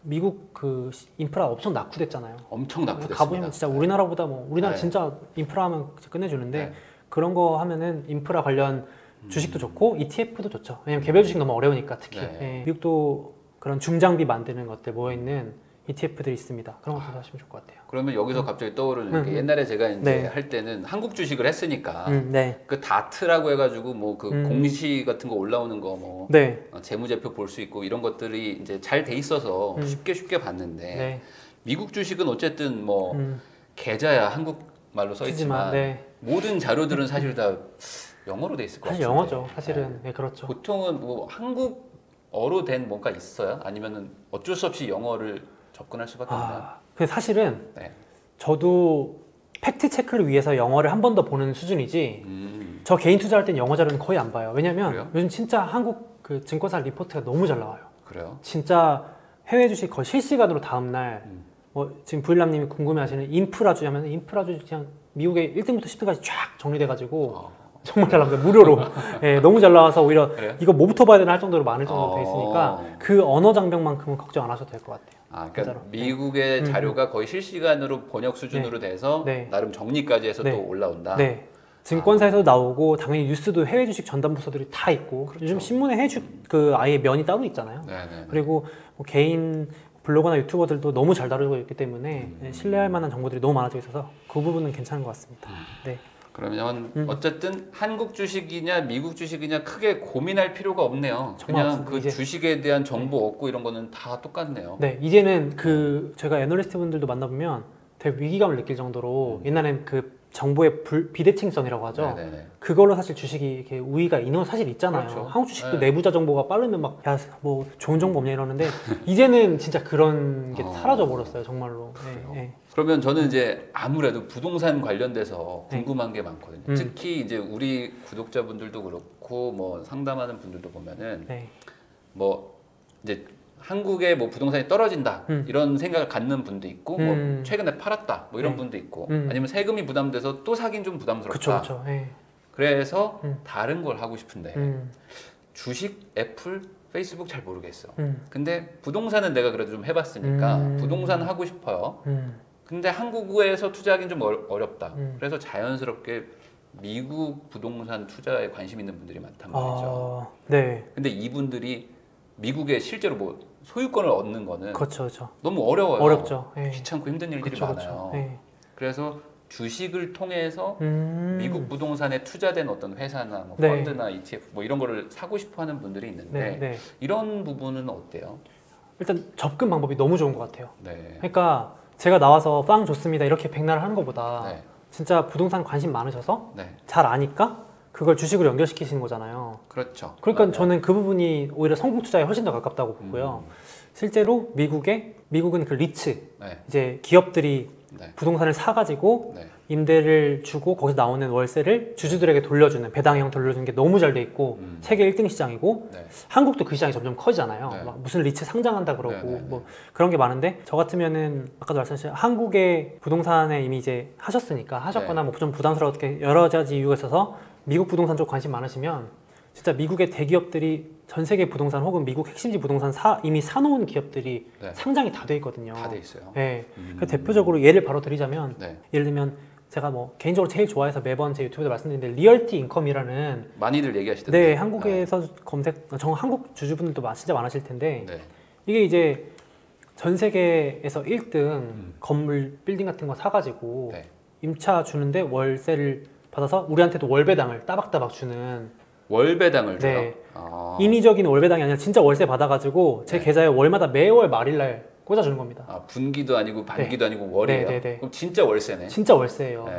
[SPEAKER 1] 미국 그 인프라 엄청 낙후됐잖아요.
[SPEAKER 2] 엄청 낙후됐습니다.
[SPEAKER 1] 가보면 진짜 우리나라보다 뭐 우리나라 진짜 인프라하면 끝내주는데 그런 거 하면은 인프라 관련 주식도 좋고 ETF도 좋죠. 왜냐면 개별 주식 너무 어려우니까 특히.
[SPEAKER 2] 네.
[SPEAKER 1] 예, 미국도 그런 중장비 만드는 것들 모여있는 ETF들이 있습니다. 그런 것도 하시면 좋을 것 같아요.
[SPEAKER 2] 그러면 여기서 갑자기 떠오르는 게 옛날에 제가 이제
[SPEAKER 1] 네.
[SPEAKER 2] 할 때는 한국 주식을 했으니까
[SPEAKER 1] 네.
[SPEAKER 2] 그 다트라고 해가지고 뭐 그 공시 같은 거 올라오는 거 뭐
[SPEAKER 1] 네.
[SPEAKER 2] 재무제표 볼 수 있고 이런 것들이 이제 잘 돼 있어서 쉽게 봤는데
[SPEAKER 1] 네.
[SPEAKER 2] 미국 주식은 어쨌든 뭐 계좌야 한국말로 써 있지만
[SPEAKER 1] 네.
[SPEAKER 2] 모든 자료들은 사실 다 영어로 돼 있을 것
[SPEAKER 1] 사실
[SPEAKER 2] 같아요.
[SPEAKER 1] 영어죠. 사실은. 네, 그렇죠.
[SPEAKER 2] 보통은 뭐 한국어로 된 뭔가 있어요? 아니면은 어쩔 수 없이 영어를 접근할 수밖에 없나요?
[SPEAKER 1] 근데 사실은
[SPEAKER 2] 네.
[SPEAKER 1] 저도 팩트 체크를 위해서 영어를 한 번 더 보는 수준이지 저 개인 투자할 땐 영어 자료는 거의 안 봐요. 왜냐면
[SPEAKER 2] 그래요?
[SPEAKER 1] 요즘 진짜 한국 그 증권사 리포트가 너무 잘 나와요.
[SPEAKER 2] 그래요?
[SPEAKER 1] 진짜 해외 주식 거의 실시간으로 다음날 뭐 지금 부일남님이 궁금해하시는 인프라주 하면 인프라주 그냥 미국의 1등부터 10등까지 쫙 정리돼가지고 정말 잘 나옵니다. 무료로. 예, 너무 잘 나와서 오히려
[SPEAKER 2] 그래요?
[SPEAKER 1] 이거 뭐부터 봐야 되나 할 정도로 많을 정도로 돼 있으니까 그 언어 장벽만큼은 걱정 안 하셔도 될 것 같아요.
[SPEAKER 2] 아, 그러니까
[SPEAKER 1] 진짜로.
[SPEAKER 2] 미국의 자료가 거의 실시간으로 번역 수준으로 돼서
[SPEAKER 1] 네.
[SPEAKER 2] 나름 정리까지 해서
[SPEAKER 1] 네.
[SPEAKER 2] 또 올라온다.
[SPEAKER 1] 네. 증권사에서도 나오고 당연히 뉴스도 해외 주식 전담 부서들이 다 있고
[SPEAKER 2] 그렇죠.
[SPEAKER 1] 요즘 신문에 해외 주식 그 아예 면이 따로 있잖아요.
[SPEAKER 2] 네네.
[SPEAKER 1] 그리고 뭐 개인 블로거나 유튜버들도 너무 잘 다루고 있기 때문에 신뢰할 만한 정보들이 너무 많아져 있어서 그 부분은 괜찮은 것 같습니다. 네.
[SPEAKER 2] 그러면 어쨌든 한국 주식이냐 미국 주식이냐 크게 고민할 필요가 없네요. 그냥
[SPEAKER 1] 없습니다.
[SPEAKER 2] 그
[SPEAKER 1] 이제.
[SPEAKER 2] 주식에 대한 정보 얻고 이런 거는 다 똑같네요.
[SPEAKER 1] 네, 이제는 그 제가 애널리스트 분들도 만나보면 되게 위기감을 느낄 정도로 옛날엔 그 정보의 비대칭성이라고 하죠.
[SPEAKER 2] 네네네.
[SPEAKER 1] 그걸로 사실 주식이 이렇게 우위가 있는 건 사실 있잖아요.
[SPEAKER 2] 그렇죠.
[SPEAKER 1] 한국 주식도
[SPEAKER 2] 네.
[SPEAKER 1] 내부자 정보가 빠르면 막 야 뭐 좋은 정보 없냐 이러는데 이제는 진짜 그런 게 사라져 버렸어요, 정말로. 네, 네.
[SPEAKER 2] 그러면 저는 이제 아무래도 부동산 관련돼서
[SPEAKER 1] 네.
[SPEAKER 2] 궁금한 게 많거든요. 특히 이제 우리 구독자분들도 그렇고 뭐 상담하는 분들도 보면은
[SPEAKER 1] 네.
[SPEAKER 2] 뭐 이제 한국의 뭐 부동산이 떨어진다 이런 생각을 갖는 분도 있고 뭐 최근에 팔았다 뭐 이런
[SPEAKER 1] 네.
[SPEAKER 2] 분도 있고 아니면 세금이 부담돼서 또 사긴 좀 부담스럽다.
[SPEAKER 1] 그렇죠, 그렇죠. 네.
[SPEAKER 2] 그래서 다른 걸 하고 싶은데
[SPEAKER 1] 음.
[SPEAKER 2] 주식, 애플, 페이스북 잘 모르겠어.
[SPEAKER 1] 음.
[SPEAKER 2] 근데 부동산은 내가 그래도 좀 해봤으니까 부동산 하고 싶어요. 근데 한국에서 투자하기는 좀 어렵다. 그래서 자연스럽게 미국 부동산 투자에 관심 있는 분들이 많단 말이죠.
[SPEAKER 1] 네.
[SPEAKER 2] 근데 이분들이 미국에 실제로 뭐 소유권을 얻는 거는
[SPEAKER 1] 그렇죠, 그렇죠.
[SPEAKER 2] 너무 어려워요.
[SPEAKER 1] 어렵죠. 네.
[SPEAKER 2] 귀찮고 힘든 일들이
[SPEAKER 1] 그렇죠,
[SPEAKER 2] 많아요.
[SPEAKER 1] 그렇죠. 네.
[SPEAKER 2] 그래서 주식을 통해서
[SPEAKER 1] 미국
[SPEAKER 2] 부동산에 투자된 어떤 회사나 뭐
[SPEAKER 1] 네.
[SPEAKER 2] 펀드나 ETF 뭐 이런 거를 사고 싶어 하는 분들이 있는데
[SPEAKER 1] 네, 네.
[SPEAKER 2] 이런 부분은 어때요?
[SPEAKER 1] 일단 접근 방법이 너무 좋은 것 같아요.
[SPEAKER 2] 네.
[SPEAKER 1] 그러니까 제가 나와서 빵 좋습니다 이렇게 백날 하는 것보다
[SPEAKER 2] 네.
[SPEAKER 1] 진짜 부동산 관심 많으셔서
[SPEAKER 2] 네.
[SPEAKER 1] 잘 아니까 그걸 주식으로 연결시키시는 거잖아요.
[SPEAKER 2] 그렇죠.
[SPEAKER 1] 그러니까
[SPEAKER 2] 맞아요.
[SPEAKER 1] 저는 그 부분이 오히려 성공 투자에 훨씬 더 가깝다고 보고요. 실제로 미국은 그 리츠
[SPEAKER 2] 네.
[SPEAKER 1] 이제 기업들이
[SPEAKER 2] 네.
[SPEAKER 1] 부동산을 사가지고
[SPEAKER 2] 네.
[SPEAKER 1] 임대를 주고 거기서 나오는 월세를 주주들에게 돌려주는 배당 형태로 돌려주는 게 너무 잘 돼 있고 세계 1등 시장이고
[SPEAKER 2] 네.
[SPEAKER 1] 한국도 그 시장이 점점 커지잖아요.
[SPEAKER 2] 네.
[SPEAKER 1] 막 무슨 리츠 상장한다 그러고
[SPEAKER 2] 네, 네, 네.
[SPEAKER 1] 뭐 그런 게 많은데 저 같으면은 아까도 말씀하신 한국의 부동산에 이미 이제 하셨거나
[SPEAKER 2] 네.
[SPEAKER 1] 뭐 좀 부담스럽게 여러 가지 이유가 있어서 미국 부동산 쪽 관심 많으시면 진짜 미국의 대기업들이 전 세계 부동산 혹은 미국 핵심지 부동산 이미 사놓은 기업들이
[SPEAKER 2] 네.
[SPEAKER 1] 상장이 다 돼 있거든요.
[SPEAKER 2] 다 돼 있어요.
[SPEAKER 1] 네. 그 대표적으로 예를 바로 드리자면
[SPEAKER 2] 네.
[SPEAKER 1] 예를 들면 제가 뭐 개인적으로 제일 좋아해서 매번 제 유튜브에 말씀드리는데 리얼티 인컴이라는
[SPEAKER 2] 많이들 얘기하시던데.
[SPEAKER 1] 네 한국에서 한국 주주분들도 진짜 많으실 텐데
[SPEAKER 2] 네.
[SPEAKER 1] 이게 이제 전 세계에서 1등 건물 빌딩 같은 거 사가지고
[SPEAKER 2] 네.
[SPEAKER 1] 임차 주는데 월세를 받아서 우리한테도 월배당을 따박따박 주는
[SPEAKER 2] 월배당을 줘요.
[SPEAKER 1] 네.
[SPEAKER 2] 아.
[SPEAKER 1] 인위적인 월배당이 아니라 진짜 월세 받아가지고 제
[SPEAKER 2] 네.
[SPEAKER 1] 계좌에 월마다 매월 말일날 꽂아주는 겁니다.
[SPEAKER 2] 아, 분기도 아니고 반기도 아니고 월이에요.
[SPEAKER 1] 네, 네, 네.
[SPEAKER 2] 그럼 진짜 월세네.
[SPEAKER 1] 진짜 월세예요.
[SPEAKER 2] 네.